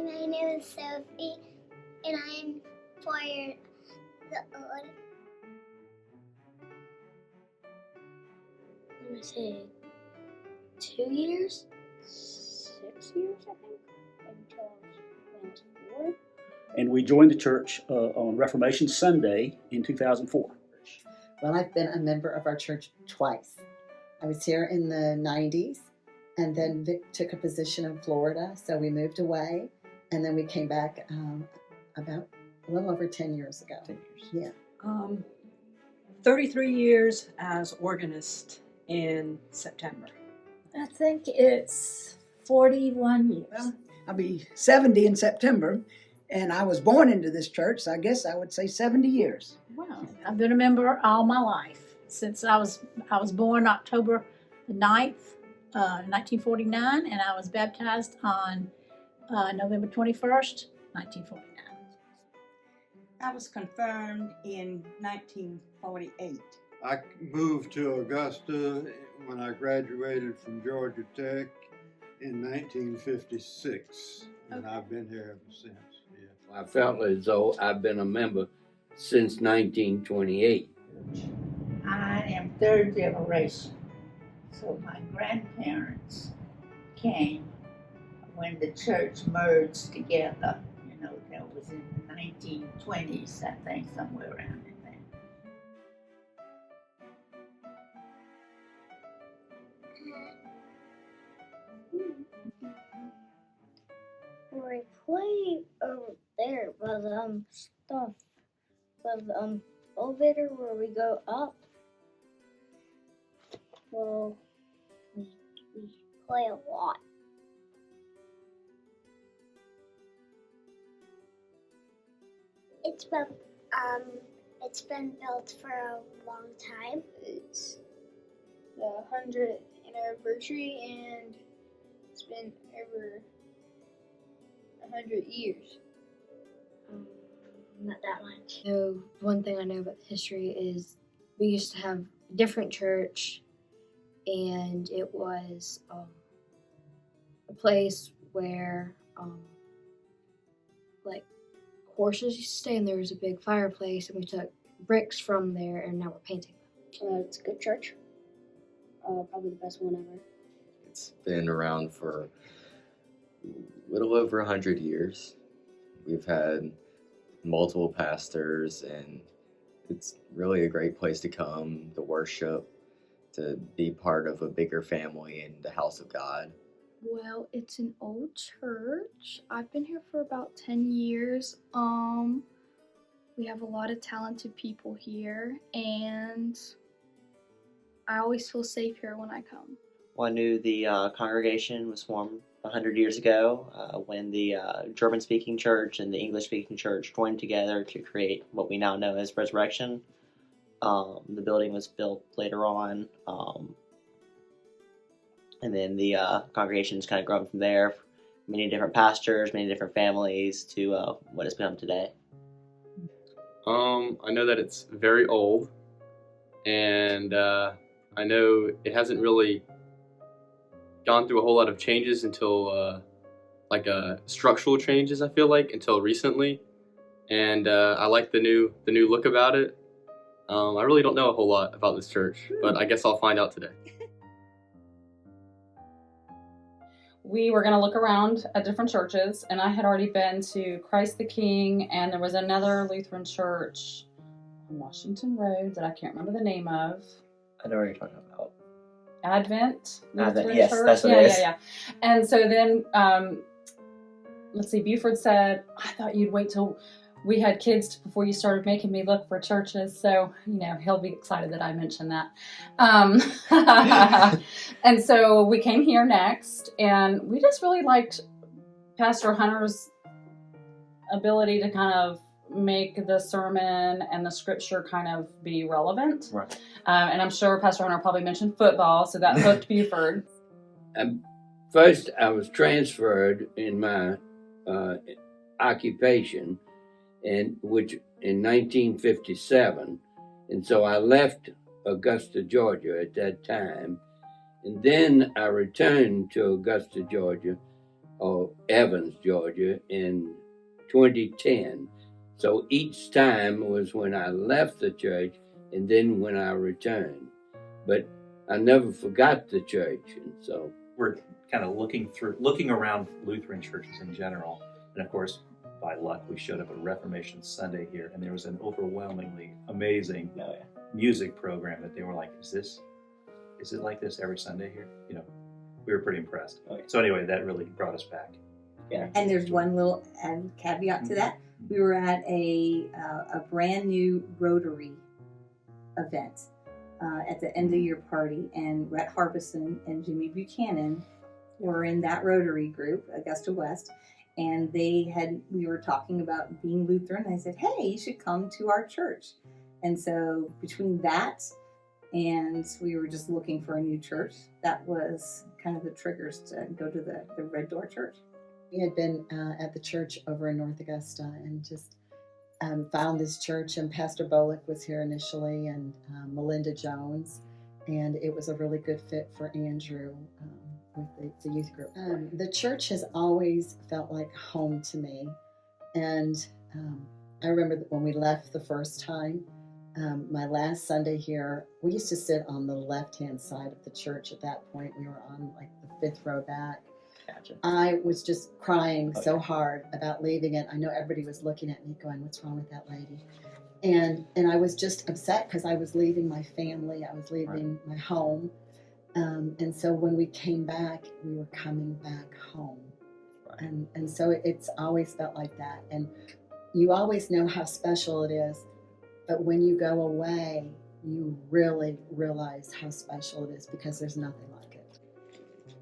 my name is Sophie, and I'm 4 years old. I'm going to say 2 years? 6 years, I think, until I was 4. And we joined the church on Reformation Sunday in 2004. Well, I've been a member of our church twice. I was here in the 90s, and then Vic took a position in Florida, so we moved away, and then we came back about a little over 10 years ago. 10 years. Yeah. 33 years as organist in September. I think it's 41 years. Well, I'll be 70 in September, and I was born into this church, so I guess I would say 70 years. Wow. I've been a member all my life. Since I was born October the 9th, 1949, and I was baptized on November 21st, 1949. I was confirmed in 1948. I moved to Augusta when I graduated from Georgia Tech in 1956, and I've been here ever since. Yeah. I felt as though I've been a member since 1928. I am third generation, so my grandparents came when the church merged together. You know, that was in the 1920s, I think, somewhere around in there. We play over there with stuff with elevator where we go up. Well, we play a lot. It's been built for a long time. It's the 100th anniversary, and it's been over 100 years. Not that much. So one thing I know about the history is we used to have a different church, and it was a place where like horses used to stay, and there was a big fireplace, and we took bricks from there, and now we're painting them. It's a good church. Probably the best one ever. It's been around for a little over 100 years. We've had multiple pastors, and it's really a great place to come to worship, to be part of a bigger family in the house of God. Well, it's an old church. I've been here for about 10 years. We have a lot of talented people here, and I always feel safe here when I come. Well, I knew the congregation was formed 100 years ago when the German-speaking church and the English-speaking church joined together to create what we now know as Resurrection. The building was built later on, and then the congregation's kind of grown from there. Many different pastors, many different families to what it's become today. I know that it's very old, and I know it hasn't really gone through a whole lot of changes until structural changes, I feel like, until recently. And I like the new look about it. I really don't know a whole lot about this church, but I guess I'll find out today. We were going to look around at different churches, and I had already been to Christ the King, and there was another Lutheran church on Washington Road that I can't remember the name of. I know what you're talking about. Advent Lutheran yes, Church. that's what it is. Yeah. And so then, let's see, Buford said, I thought you'd wait till we had kids before you started making me look for churches. So, he'll be excited that I mentioned that. And so we came here next, and we just really liked Pastor Hunter's ability to kind of make the sermon and the scripture kind of be relevant. Right. And I'm sure Pastor Hunter probably mentioned football, so that hooked Buford. First, I was transferred in my occupation, which in 1957, and so I left Augusta, Georgia at that time, and then I returned to Augusta, Georgia Evans, Georgia, in 2010. So each time was when I left the church and then when I returned. But I never forgot the church, and so we're kind of looking around Lutheran churches in general, and of course, by luck, we showed up at Reformation Sunday here, and there was an overwhelmingly amazing music program that they were like, is it like this every Sunday here? You know, we were pretty impressed. So anyway, that really brought us back. Yeah. And there's one little caveat to that. We were at a brand new Rotary event at the end of year party, and Rhett Harbison and Jimmy Buchanan were in that Rotary group, Augusta West, and we were talking about being Lutheran, and I said, hey, you should come to our church. And so between that and we were just looking for a new church, that was kind of the triggers to go to the Red Door Church. We had been at the church over in North Augusta and just found this church, and Pastor Bolick was here initially, and Melinda Jones, and it was a really good fit for Andrew with the youth group. The church has always felt like home to me, and I remember that when we left the first time, my last Sunday here, we used to sit on the left-hand side of the church. At that point, we were on like the 5th row back. Gotcha. I was just crying so hard about leaving it. I know everybody was looking at me going, what's wrong with that lady? And I was just upset because I was leaving my family. I was leaving my home. And so when we came back, we were coming back home. And so it's always felt like that. And you always know how special it is. But when you go away, you really realize how special it is, because there's nothing like it.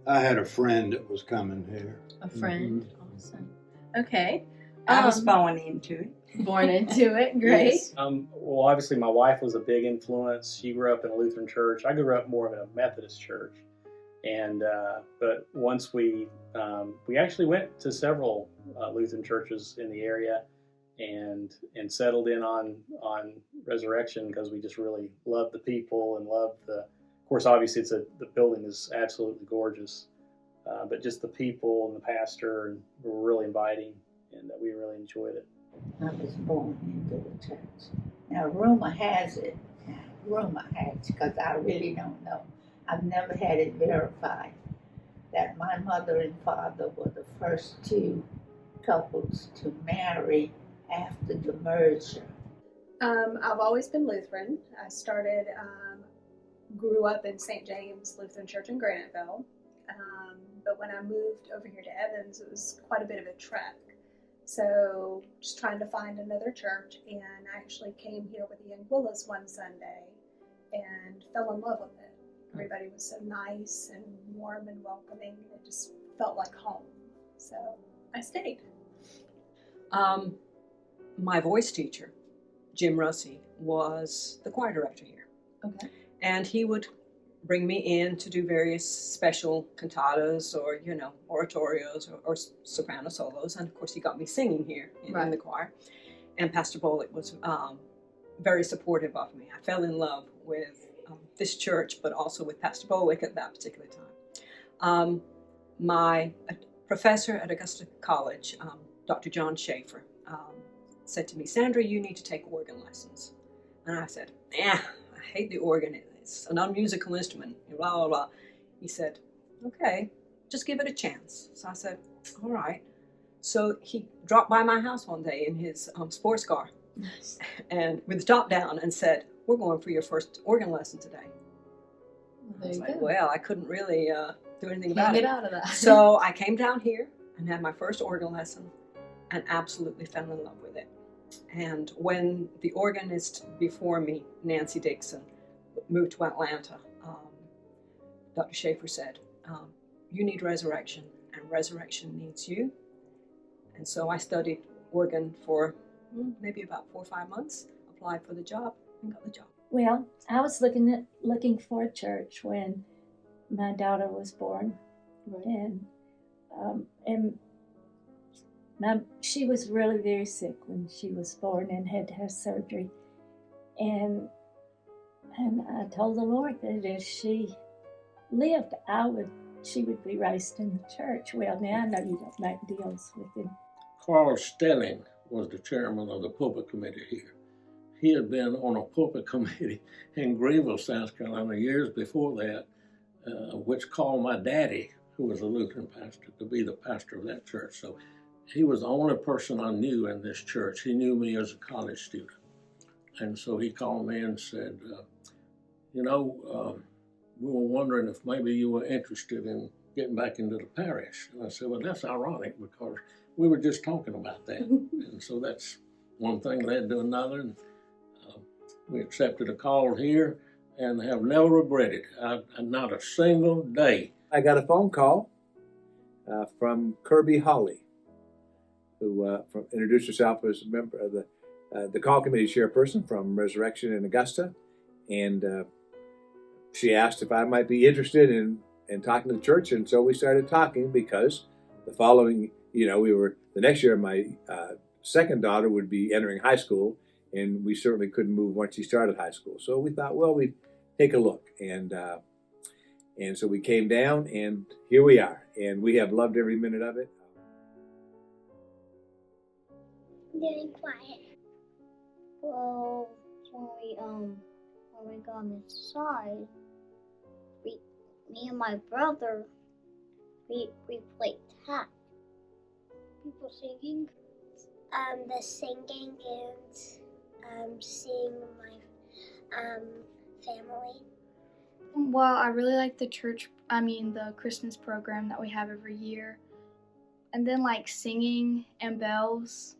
I had a friend that was coming here. A friend? Awesome. Okay. I was born into it. Born into it, great. Yes. Well, obviously my wife was a big influence. She grew up in a Lutheran church. I grew up more in a Methodist church. And but once we actually went to several Lutheran churches in the area, and settled in on Resurrection because we just really loved the people and loved of course, obviously the building is absolutely gorgeous, but just the people and the pastor were really inviting, and we really enjoyed it. I was born into the church. Now, rumor has it, because I really don't know. I've never had it verified, that my mother and father were the first two couples to marry after the merger. I've always been Lutheran. I grew up in St. James Lutheran Church in Graniteville. But when I moved over here to Evans, it was quite a bit of a trek. So just trying to find another church, and I actually came here with the Anguillas one Sunday and fell in love with it. Everybody was so nice and warm and welcoming. It just felt like home. So I stayed. My voice teacher, Jim Russey, was the choir director here. Okay. And he would bring me in to do various special cantatas or, oratorios or soprano solos. And of course, he got me singing here in the choir. And Pastor Bolick was very supportive of me. I fell in love with this church, but also with Pastor Bolick at that particular time. My professor at Augusta College, Dr. John Schaefer, said to me, Sandra, you need to take organ lessons. And I said, I hate the organ. It's an unmusical instrument, blah, blah, blah. He said, okay, just give it a chance. So I said, all right. So he dropped by my house one day in his sports car, and with the top down, and said, we're going for your first organ lesson today. I was like, well, I couldn't really do anything about it. Get out of that. So I came down here and had my first organ lesson and absolutely fell in love with it. And when the organist before me, Nancy Dixon, moved to Atlanta, Dr. Schaefer said, you need Resurrection, and Resurrection needs you. And so I studied organ for maybe about 4 or 5 months, applied for the job, and got the job. Well, I was looking for a church when my daughter was born, and she was really very sick when she was born and had to have surgery. And I told the Lord that if she lived, I would she would be raised in the church. Well, now I know you don't make deals with him. Carl Stelling was the chairman of the pulpit committee here. He had been on a pulpit committee in Greenville, South Carolina, years before that, which called my daddy, who was a Lutheran pastor, to be the pastor of that church. So he was the only person I knew in this church. He knew me as a college student. And so he called me and said, we were wondering if maybe you were interested in getting back into the parish. And I said, well, that's ironic because we were just talking about that. And so that's one thing led to another. And we accepted a call here and have never regretted it. Not a single day. I got a phone call from Kirby Hawley, who introduced herself as a member of the call committee chairperson from Resurrection in Augusta. And she asked if I might be interested in talking to the church. And so we started talking because the following, the next year my second daughter would be entering high school, and we certainly couldn't move once she started high school. So we thought, well, we'd take a look. And so we came down, and here we are. And we have loved every minute of it. Getting quiet. Well, when we got inside, me and my brother, we played tag. People singing. The singing and seeing my family. Well, I really like the the Christmas program that we have every year. And then like singing and bells.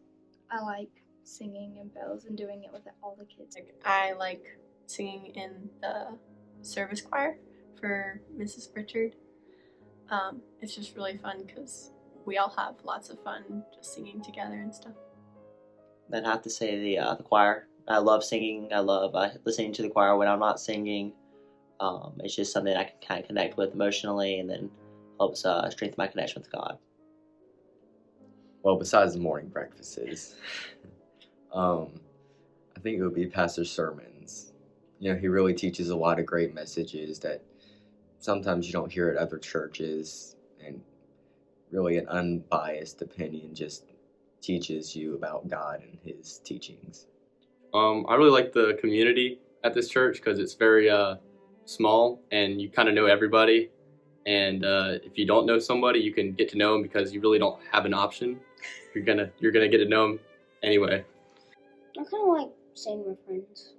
I like singing and bells and doing it with all the kids. I like singing in the service choir for Mrs. Pritchard. It's just really fun because we all have lots of fun just singing together and stuff. Then I have to say the choir. I love singing. I love listening to the choir when I'm not singing. It's just something I can kind of connect with emotionally, and then helps strengthen my connection with God. Well, besides the morning breakfasts, I think it would be Pastor's sermons. He really teaches a lot of great messages that sometimes you don't hear at other churches, and really an unbiased opinion just teaches you about God and his teachings. I really like the community at this church because it's very small and you kind of know everybody. And if you don't know somebody, you can get to know them because you really don't have an option. You're gonna get to know them anyway. I kind of like saying with friends.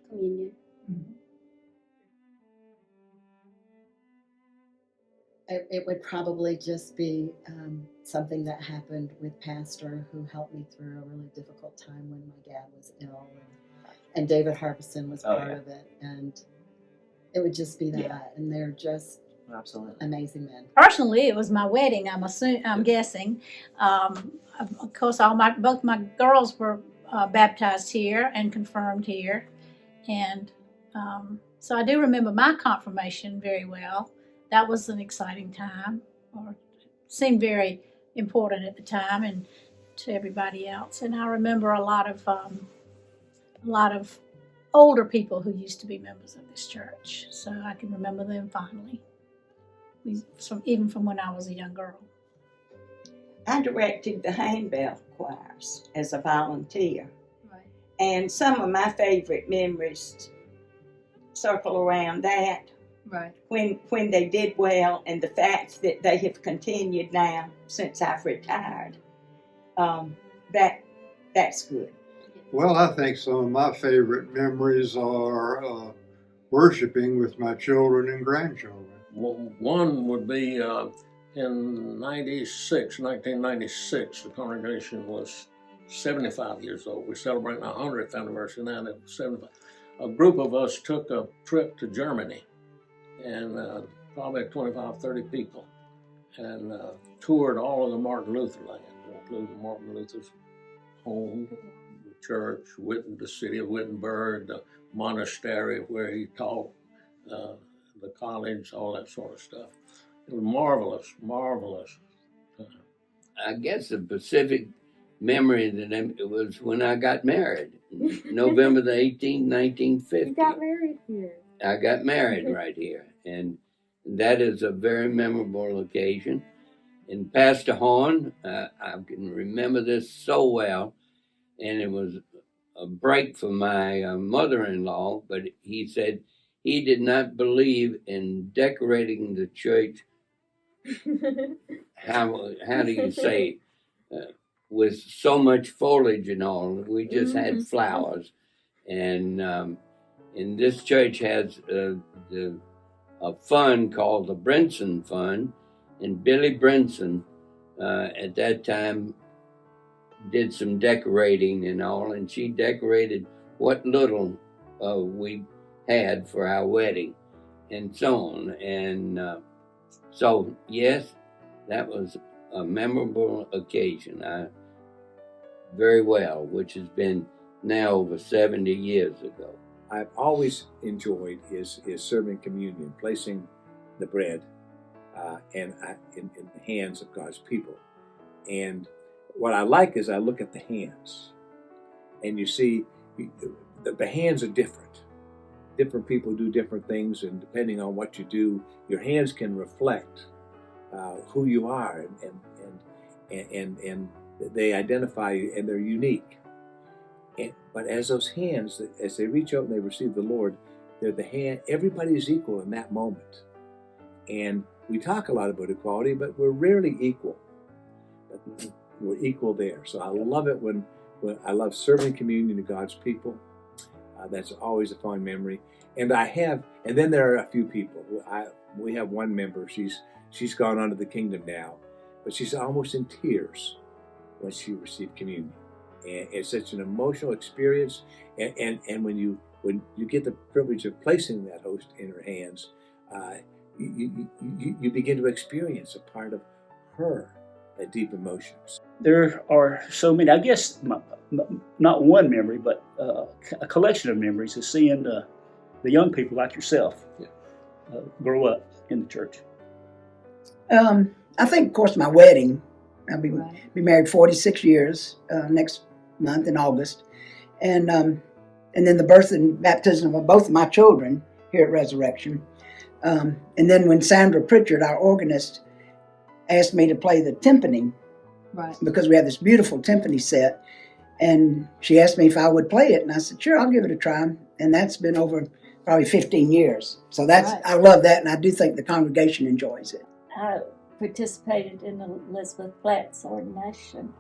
Communion. It would probably just be something that happened with Pastor, who helped me through a really difficult time when my dad was ill, and David Harbison was part of it, and it would just be that, and they're just absolutely amazing men. Personally, it was my wedding. I'm guessing. Of course, both my girls were baptized here and confirmed here, and so I do remember my confirmation very well. That was an exciting time, or seemed very important at the time, and to everybody else. And I remember a lot of older people who used to be members of this church, so I can remember them fondly. Even from when I was a young girl. I directed the handbell choirs as a volunteer. Right. And some of my favorite memories circle around that. Right. When they did well, and the fact that they have continued now since I've retired. That's good. Well, I think some of my favorite memories are worshiping with my children and grandchildren. Well, one would be in 1996, the congregation was 75 years old. We're celebrating our 100th anniversary now, that was 75. A group of us took a trip to Germany, and probably 25, 30 people, and toured all of the Martin Luther land, including Martin Luther's home, the church, the city of Wittenberg, the monastery where he taught, the college, all that sort of stuff. It was marvelous. I guess the specific memory that it was when I got married, November the 18th, 1950. You got married here. I got married right here, and That is a very memorable occasion. And Pastor Horn, I can remember this so well, and it was a break for my mother-in-law, but he said he did not believe in decorating the church. How do you say with so much foliage and all? We just had flowers, and this church has a fund called the Brinson Fund, and Billy Brinson at that time did some decorating and all, and she decorated what little we had for our wedding and so on. And so, yes, that was a memorable occasion. Very well, which has been now over 70 years ago. I've always enjoyed is serving communion, placing the bread in the hands of God's people. And what I like is I look at the hands, and you see the hands are different. Different people do different things, and depending on what you do, your hands can reflect who you are, and they identify you, and they're unique. But as those hands, as they reach out and they receive the Lord, they're the hand. Everybody's equal in that moment. And we talk a lot about equality, but we're rarely equal. But we're equal there. So I love it when I love serving communion to God's people. That's always a fond memory. And then there are a few people. We have one member. She's gone on to the kingdom now, but she's almost in tears when she received communion. And it's such an emotional experience. And when you get the privilege of placing that host in her hands, you begin to experience a part of her deep emotions. There are so many. I guess not one memory, but a collection of memories of seeing the young people like yourself grow up in the church. I think, of course, my wedding. I'll be married 46 years next month in August, and then the birth and baptism of both of my children here at Resurrection, and then when Sandra Pritchard, our organist, asked me to play the timpani, because we have this beautiful timpani set, and she asked me if I would play it, and I said, sure, I'll give it a try, and that's been over probably 15 years. So I love that, and I do think the congregation enjoys it. I participated in Elizabeth Blatt's ordination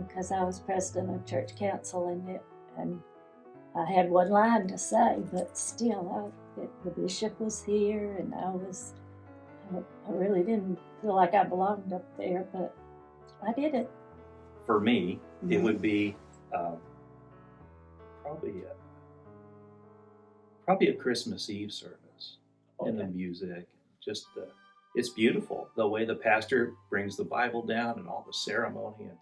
because I was president of church council in it, and I had one line to say, but still, the bishop was here, and I really didn't feel like I belonged up there, but I did it. For me, it would be probably a Christmas Eve service, and the music, just it's beautiful the way the pastor brings the Bible down and all the ceremony and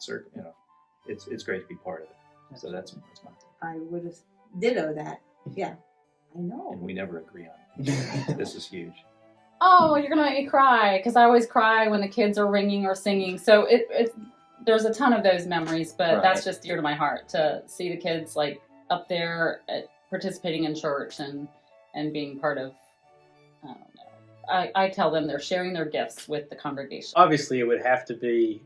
it's great to be part of it. So that's my. I would have ditto that. Yeah, I know. And we never agree on it. This is huge. Oh, you're gonna make me cry because I always cry when the kids are ringing or singing. So there's a ton of those memories, but that's just dear to my heart to see the kids like up there participating in church and being part of. I don't know. I tell them they're sharing their gifts with the congregation. Obviously, it would have to be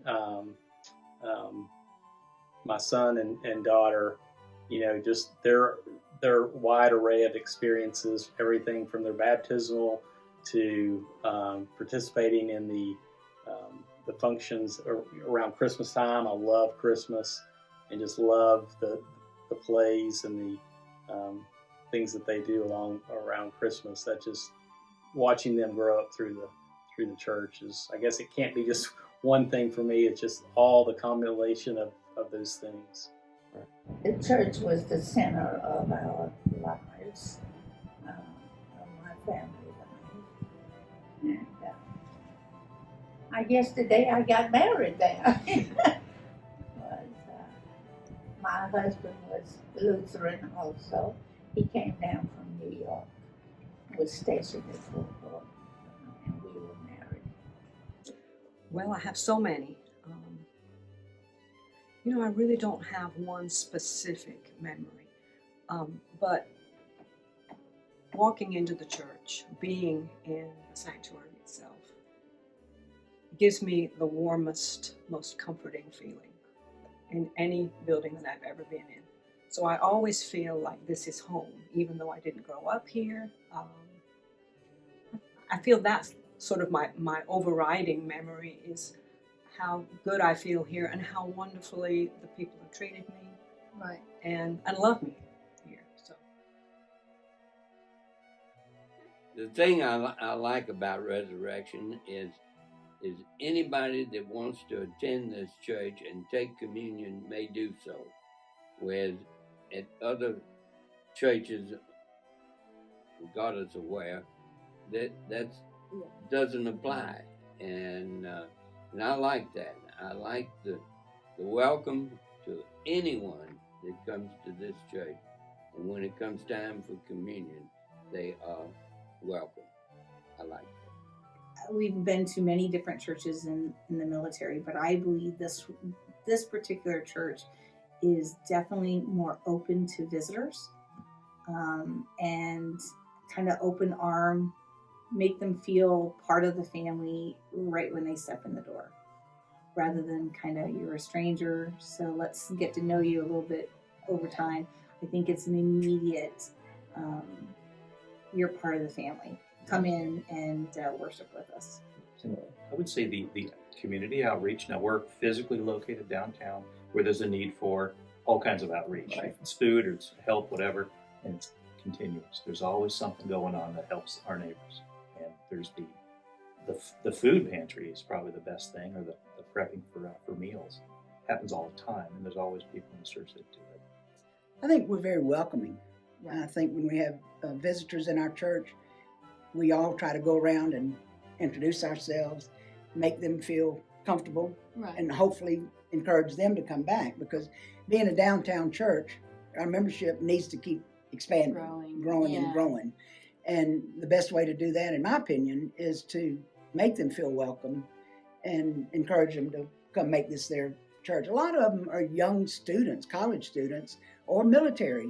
my son and daughter. Just their wide array of experiences, everything from their baptismal to participating in the functions around Christmas time. I love Christmas and just love the plays and the things that they do around Christmas. That just watching them grow up through the church is, I guess it can't be just one thing for me. It's just all the combination of those things. The church was the center of our lives, of my family life. And I guess the day I got married there was, my husband was Lutheran also. He came down from New York, was stationed at Fort Worth, and we were married. Well, I have so many. I really don't have one specific memory, but walking into the church, being in the sanctuary itself, gives me the warmest, most comforting feeling in any building that I've ever been in. So I always feel like this is home, even though I didn't grow up here. I feel that's sort of my overriding memory is how good I feel here and how wonderfully the people have treated me, Right. and love me here. So The thing I like about Resurrection is anybody that wants to attend this church and take communion may do so. Whereas at other churches, God is aware, that doesn't apply. And I like that. I like the welcome to anyone that comes to this church. And when it comes time for communion, they are welcome. I like that. We've been to many different churches in the military, but I believe this particular church is definitely more open to visitors, and kind of open arm, make them feel part of the family right when they step in the door, rather than kind of you're a stranger, so let's get to know you a little bit over time. I think it's an immediate, you're part of the family. Come in and worship with us. I would say the community outreach. Now we're physically located downtown where there's a need for all kinds of outreach. Right. If it's food or it's help, whatever, and it's continuous. There's always something going on that helps our neighbors. And there's the food pantry is probably the best thing, or the prepping for meals. Happens all the time, and there's always people in the church that do it. I think we're very welcoming. Right. I think when we have visitors in our church, we all try to go around and introduce ourselves, make them feel comfortable, Right. and hopefully encourage them to come back, because being a downtown church, our membership needs to keep expanding, growing Yeah. and growing. And the best way to do that, in my opinion, is to make them feel welcome and encourage them to come make this their church. A lot of them are young students, college students, or military,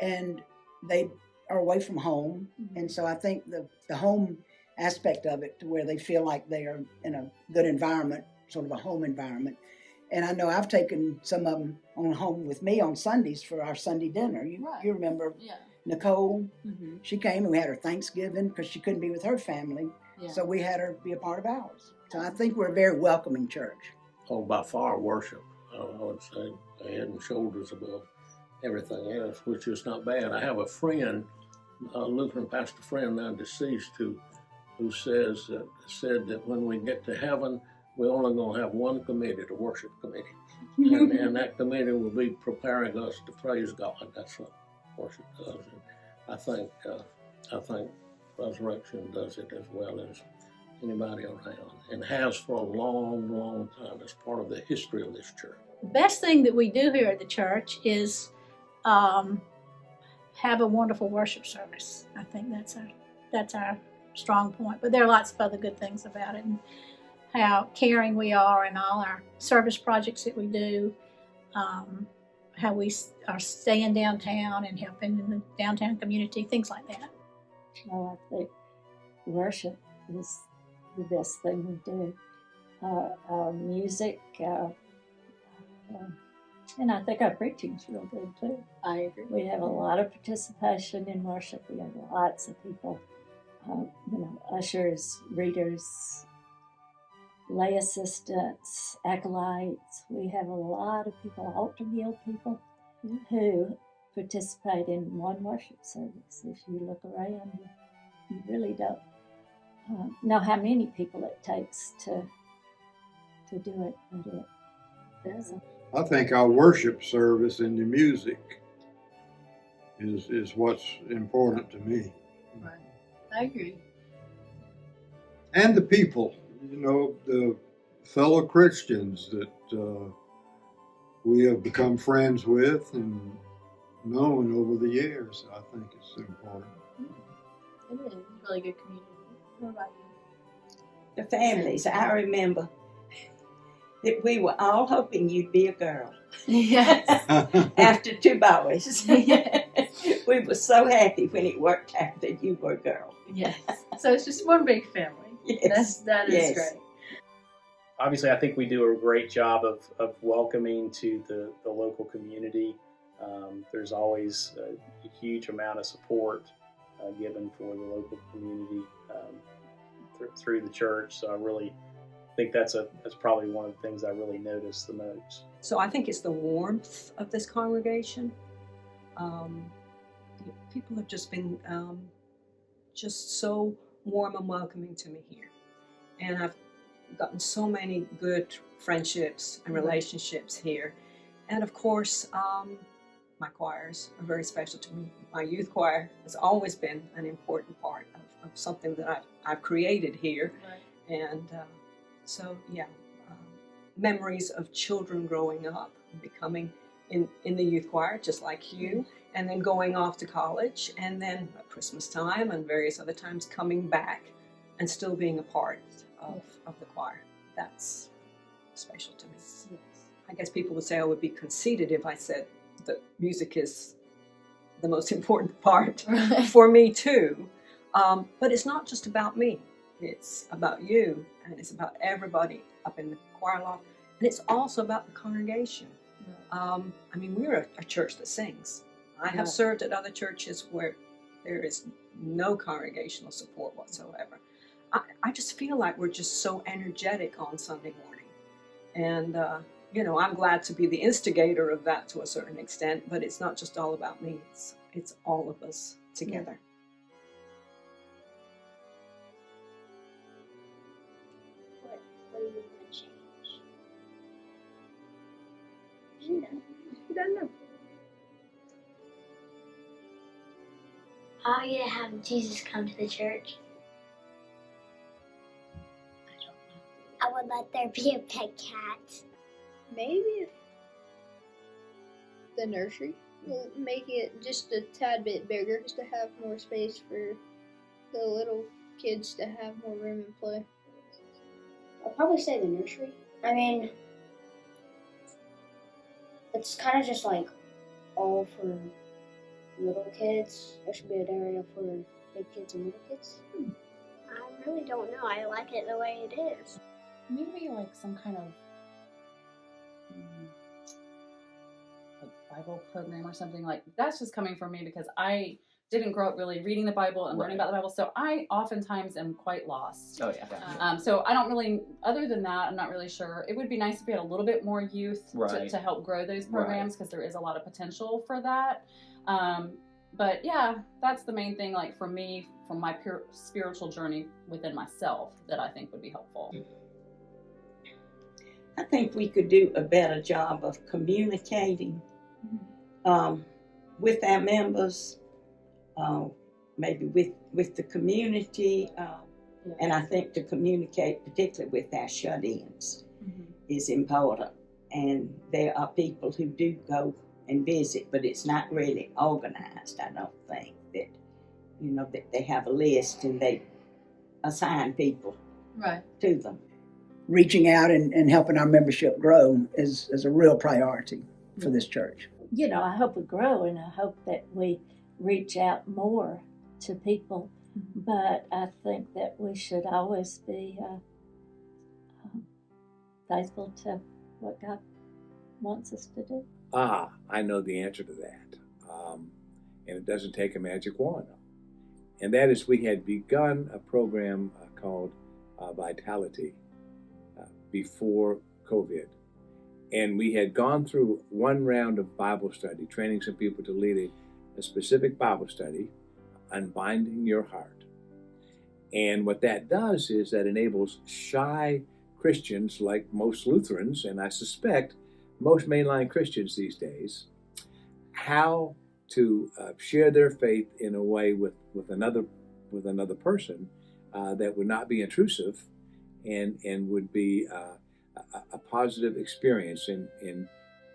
and they are away from home. And so I think the home aspect of it, to where they feel like they are in a good environment, sort of a home environment. And I know I've taken some of them on home with me on Sundays for our Sunday dinner. You remember Nicole? Mm-hmm. She came and we had her Thanksgiving because she couldn't be with her family. Yeah. So we had her be a part of ours. So I think we're a very welcoming church. Oh, by far worship. I would say head and shoulders above everything else, which is not bad. I have a friend, a Lutheran pastor friend now deceased, who said that when we get to heaven, we're only going to have one committee, the worship committee. and that committee will be preparing us to praise God. That's what worship does. And I think Resurrection does it as well as anybody around, and has for a long, long time. It's part of the history of this church. The best thing that we do here at the church is have a wonderful worship service. I think that's our strong point. But there are lots of other good things about it, and how caring we are in all our service projects that we do, how we are staying downtown and helping in the downtown community, things like that. Well, I think worship is the best thing we do. Our music, and I think our preaching's real good too. I agree. We have a lot of participation in worship. We have lots of people, ushers, readers, lay assistants, acolytes. We have a lot of people, altar guild people, who participate in one worship service. If you look around, you really don't know how many people it takes to do it, but it does. I think our worship service and the music is what's important to me. Right. I agree. And the people, the fellow Christians that we have become friends with and known over the years. I think it's important. It is a really good community. What about you? The families, I remember that we were all hoping you'd be a girl. Yes. After 2 boys. We were so happy when it worked out that you were a girl. Yes. So it's just one big family. Yes. That is Yes. great. Obviously, I think we do a great job of welcoming to the local community. There's always a huge amount of support given for the local community through the church. So I really think that's probably one of the things I really noticed the most. So I think it's the warmth of this congregation. People have just been just so warm and welcoming to me here. And I've gotten so many good friendships and relationships here. And of course, my choirs are very special to me. My youth choir has always been an important part of something that I've created here. Right. And so, yeah, memories of children growing up and becoming in the youth choir, just like you, and then going off to college, and then at Christmas time and various other times coming back and still being a part of the choir. That's special to me. Yes. I guess people would say I would be conceited if I said that music is the most important part for me too. But it's not just about me. It's about you, and it's about everybody up in the choir loft, and it's also about the congregation. I mean, we're a church that sings. I have served at other churches where there is no congregational support whatsoever. I just feel like we're just so energetic on Sunday morning. And, I'm glad to be the instigator of that to a certain extent, but it's not just all about me. It's all of us together. What do you want to change? You don't know. Are you to have Jesus come to the church? I would let there be a pet cat. Maybe the nursery will make it just a tad bit bigger, just to have more space for the little kids to have more room and play. I'll probably say the nursery. I mean, it's kind of just like all for little kids. There should be an area for big kids and little kids. I really don't know. I like it the way it is. Maybe like some kind of like Bible program or something. Like that's just coming from me because I didn't grow up really reading the Bible and learning about the Bible, so I oftentimes am quite lost. Oh yeah. So I don't really, other than that, I'm not really sure. It would be nice if we had a little bit more youth to help grow those programs because there is a lot of potential for that. But yeah, that's the main thing, like for me, from my pure spiritual journey within myself, that I think would be helpful. I think we could do a better job of communicating with our members, maybe with the community, and I think to communicate particularly with our shut-ins is important. And there are people who do go and visit, but it's not really organized, I don't think, that, that they have a list and they assign people to them. Reaching out and helping our membership grow is a real priority for this church. I hope we grow, and I hope that we reach out more to people. But I think that we should always be faithful to what God wants us to do. I know the answer to that. And it doesn't take a magic wand. And that is, we had begun a program called Vitality before COVID. And we had gone through one round of Bible study, training some people to lead a specific Bible study, Unbinding Your Heart. And what that does is that enables shy Christians, like most Lutherans, and I suspect most mainline Christians these days, how to share their faith in a way with another person that would not be intrusive and would be a positive experience in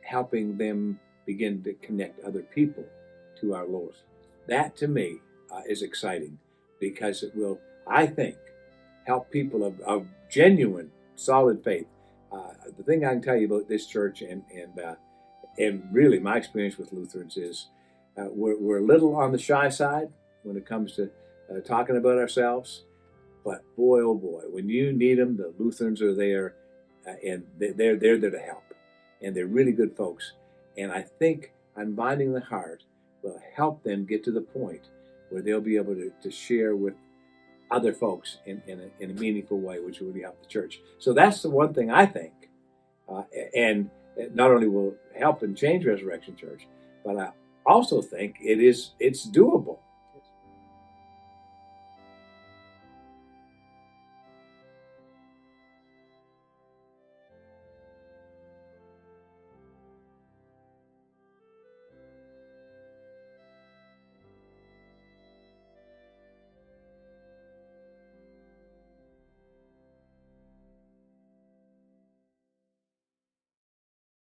helping them begin to connect other people to our Lord. That to me is exciting, because it will, I think, help people of genuine, solid faith. The thing I can tell you about this church and really my experience with Lutherans is we're a little on the shy side when it comes to talking about ourselves. But boy, oh boy, when you need them, the Lutherans are there, and they're there to help. And they're really good folks. And I think Unbinding the Heart will help them get to the point where they'll be able to share with other folks in a meaningful way, which will really help the church. So that's the one thing I think, and not only will help and change Resurrection Church, but I also think it's doable.